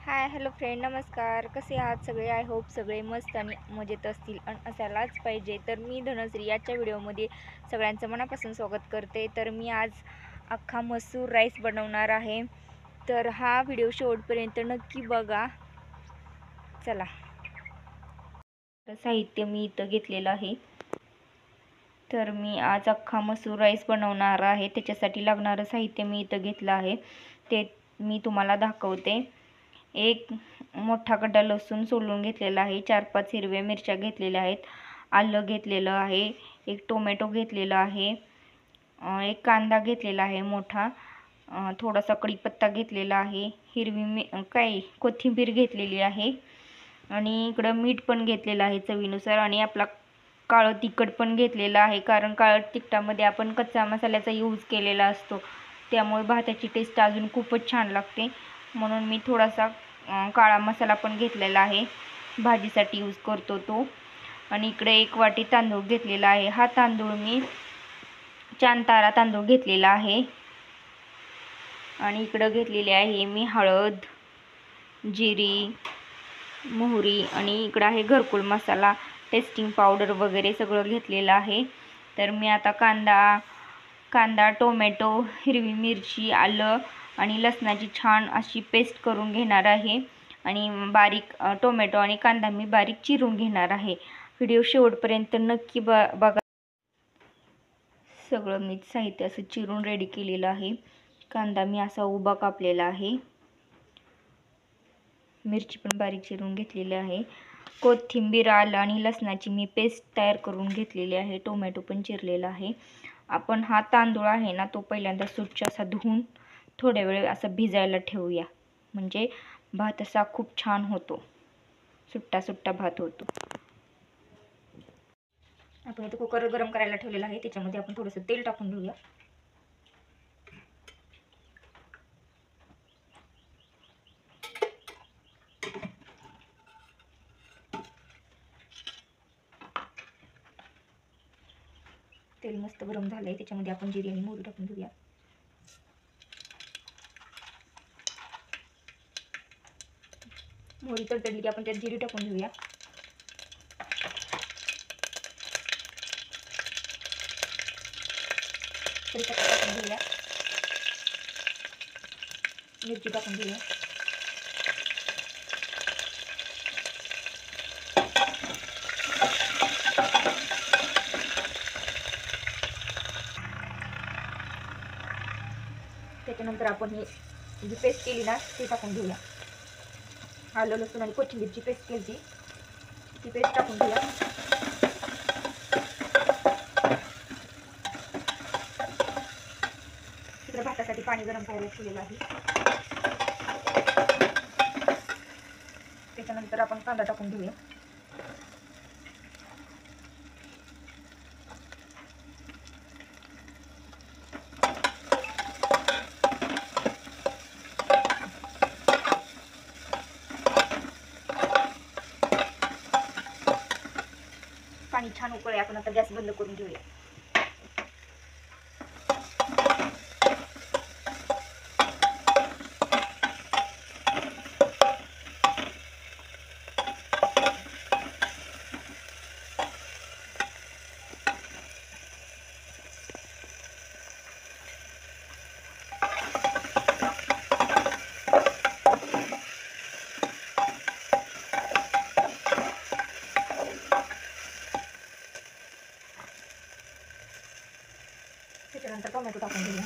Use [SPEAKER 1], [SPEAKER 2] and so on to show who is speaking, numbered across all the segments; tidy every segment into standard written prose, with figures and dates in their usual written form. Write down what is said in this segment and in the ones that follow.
[SPEAKER 1] Hi hello friend, नमस्कार. कसे आहात सगळे? आय होप सगळे मस्त आणि मजेत असतील आणि असायलाच पाहिजे. तर मी धनश्री आजच्या व्हिडिओमध्ये सगळ्यांचं मनापासून स्वागत करते. तर मी आज अख्खा मसूर राईस बनवणार आहे. तर हा व्हिडिओ शेवटपर्यंत नक्की बघा. चला, साहित्य मी इथं घेतलेलं आहे. तर मी आज अख्खा मसूर राईस बनवणार आहे. त्याच्यासाठी लागणारं साहित्य मी इथं घेतलं आहे, ते मी तुम्हाला दाखवते. एक मोठा गड्डा लसूण सोलून घेतलेला आहे, 4-5 हिरव्या मिरच्या घेतलेल्या आहेत, आलं घेतलेलं आहे, एक टोमॅटो घेतलेला आहे, एक कांदा घेतलेला आहे मोठा, थोडासा कढीपत्ता घेतलेला आहे, कोथिंबीर घेतलेली आहे आणि इकडं मीठ पण घेतलेलं आहे चवीनुसार आणि आपला काळं तिखट पण घेतलेलं आहे, कारण काळं तिखटामध्ये आपण कच्चा मसाल्याचा यूज केलेला असतो, त्यामुळे भाताची टेस्ट अजून खूपच छान लागते. म्हणून मी थोडासा काळा मसाला पण घेतलेला आहे, भाजीसाठी यूज करतो तो. आणि इकडे 1 वाटी तांदूळ घेतलेला आहे. हा तांदूळ मी चांतारा तांदूळ घेतलेला आहे. आणि इकडं घेतलेली आहे मी हळद, जिरी, मोहरी आणि इकडं आहे घरकुल मसाला, टेस्टिंग पावडर वगैरे सगळं घेतलेलं आहे. तर मी आता कांदा, टोमॅटो, हिरवी मिरची, आलं आणि लसणाची छान अशी पेस्ट करून घेणार आहे. आणि बारीक टोमॅटो आणि कांदा मी बारीक चिरून घेणार आहे. व्हिडिओ शेवटपर्यंत नक्की बघा. सगळं मी साहित्य असं चिरून रेडी केलेलं आहे. कांदा मी असा उभा कापलेला आहे, मिरची पण बारीक चिरून घेतलेली आहे, कोथिंबीर, आलं आणि लसणाची मी पेस्ट तयार करून घेतलेली आहे, टोमॅटो पण चिरलेला आहे. आपण हा तांदूळ आहे ना, तो पहिल्यांदा स्वच्छ असा धुवून थोड्या वेळ असा भिजायला ठेवूया, म्हणजे भात असा खूप छान होतो, सुट्टा सुट्टा भात होतो. आपण इथे कुकर गरम करायला ठेवलेला आहे, त्याच्यामध्ये आपण थोडंसं तेल टाकून घेऊया. तेल मस्त गरम झालंय, त्याच्यामध्ये आपण जिरे आणि मोहरी टाकून घेऊया. मोहरी तडतडली की आपण त्यात जिरे टाकून घेऊया. कढीपत्ता टाकून घेऊया, मिरची टाकून घेऊया. त्याच्यानंतर आपण ही जी पेस्ट केली ना ती टाकून घेऊया. आलं लसूण आणि कोथिंबीरची पेस्ट केली ती पेस्ट टाकून घेऊया. तिकडे भातासाठी पाणी गरम करायला ठेवलेलं आहे. त्याच्यानंतर आपण कांदा टाकून घेऊया. पाणी छान उकळले, आपण आता गॅस बंद करून घेऊया. त्याच्यानंतर टोमॅटो टाकून घेऊया.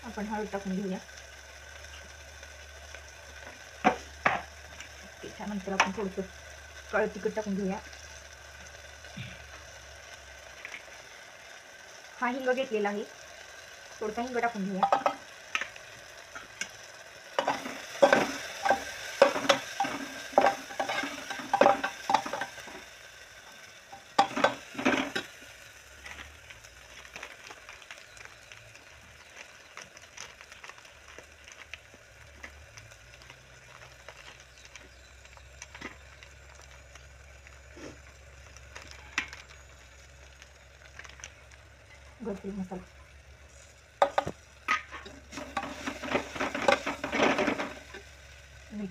[SPEAKER 1] आपण हळद टाकून घेऊया. त्याच्यानंतर आपण थोडंसं काळं तिखट टाकून घेऊया. हा हिंग घेतलेला आहे, थोडासा हिंग टाकून घेऊया. घरगुती मसाला, मीठ,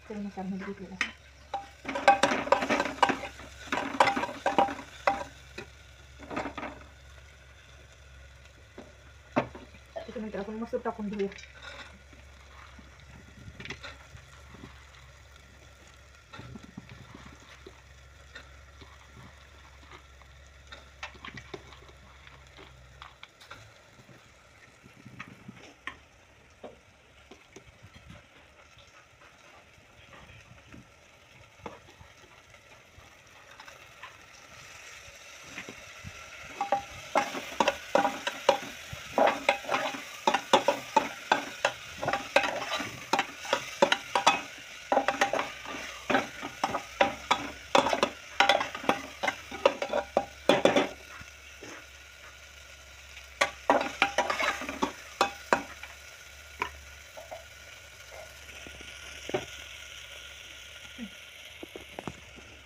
[SPEAKER 1] चवीनुसार मीठ घेतलेलं आहे. त्याच्यानंतर आपण मसूर टाकून घेऊया.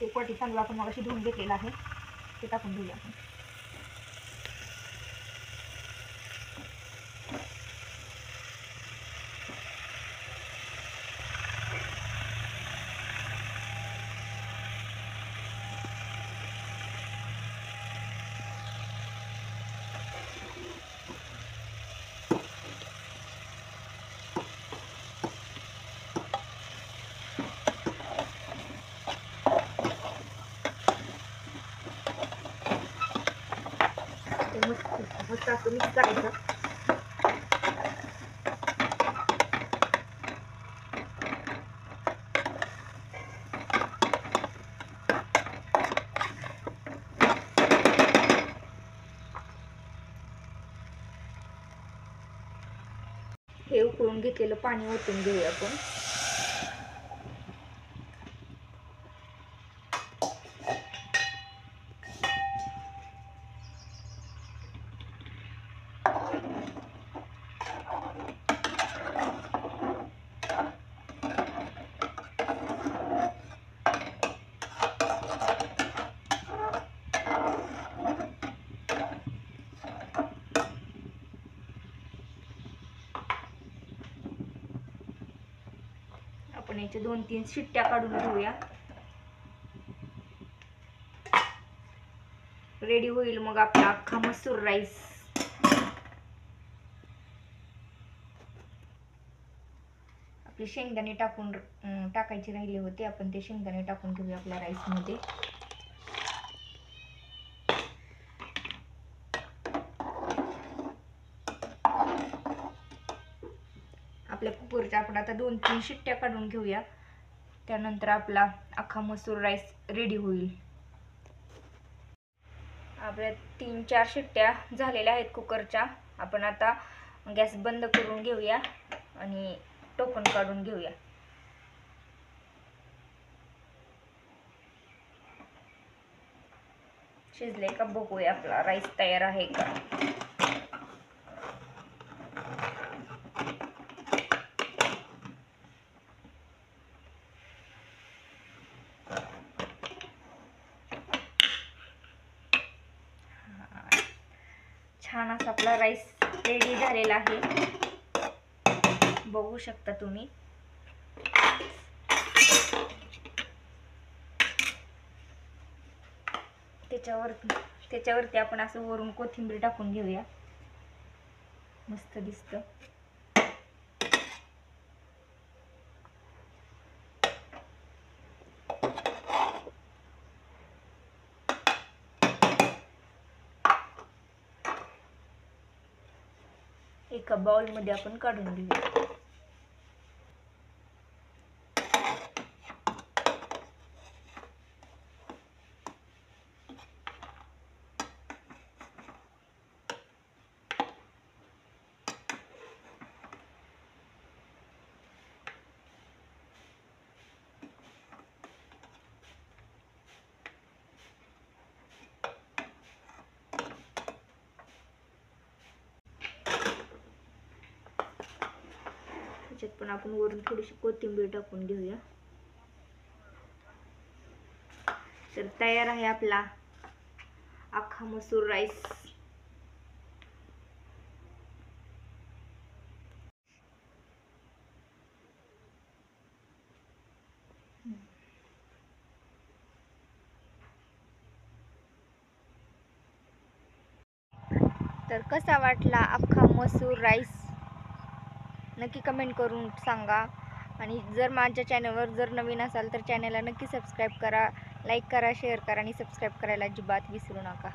[SPEAKER 1] ते पोटी तांदूळ आपण मगाशी धुवून घेतलेला आहे, ते टाकून घेऊया आपण. मस्त असं मिक्स करायचं. हे उकळून घेतलेलं पाणी ओतून घेऊया आपण. आपण याच्या 2-3 शिट्ट्या काढून घेऊया. रेडी होईल मग आपला अख्खा मसूर राईस. आपले शेंगदाणे टाकायचे राहिले होते, आपण ते शेंगदाणे टाकून घेऊया आपल्या राईस मध्ये. आपल्या कुकरच्या आपण आता 2-3 शिट्ट्या काढून घेऊया, त्यानंतर आपला अख्खा मसूर राईस रेडी होईल. आपल्या 3-4 शिट्ट्या झालेल्या आहेत कुकरच्या. आपण आता गॅस बंद करून घेऊया आणि टोपण काढून घेऊया. शिजले का बघूया, आपला राईस तयार आहे का. छान असा आपला राईस रेडी झालेला आहे, बघू शकता तुम्ही. त्याच्यावरती आपण असं वरून कोथिंबीर टाकून घेऊया, मस्त दिसतं. एका बाउलमध्ये आपण काढून घेऊया. ह्याच्यात पण आपण वरून थोडीशी कोथिंबीर टाकून घेऊया. तर तयार आहे आपला अख्खा मसूर राईस. तर कसा वाटला अख्खा मसूर राईस नक्की कमेंट करून सांगा. आणि जर माझ्या चॅनलवर जर नवीन असाल तर चॅनलला नक्की सबस्क्राईब करा, लाईक करा, शेअर करा आणि सबस्क्राईब करायला अजिबात विसरू नका.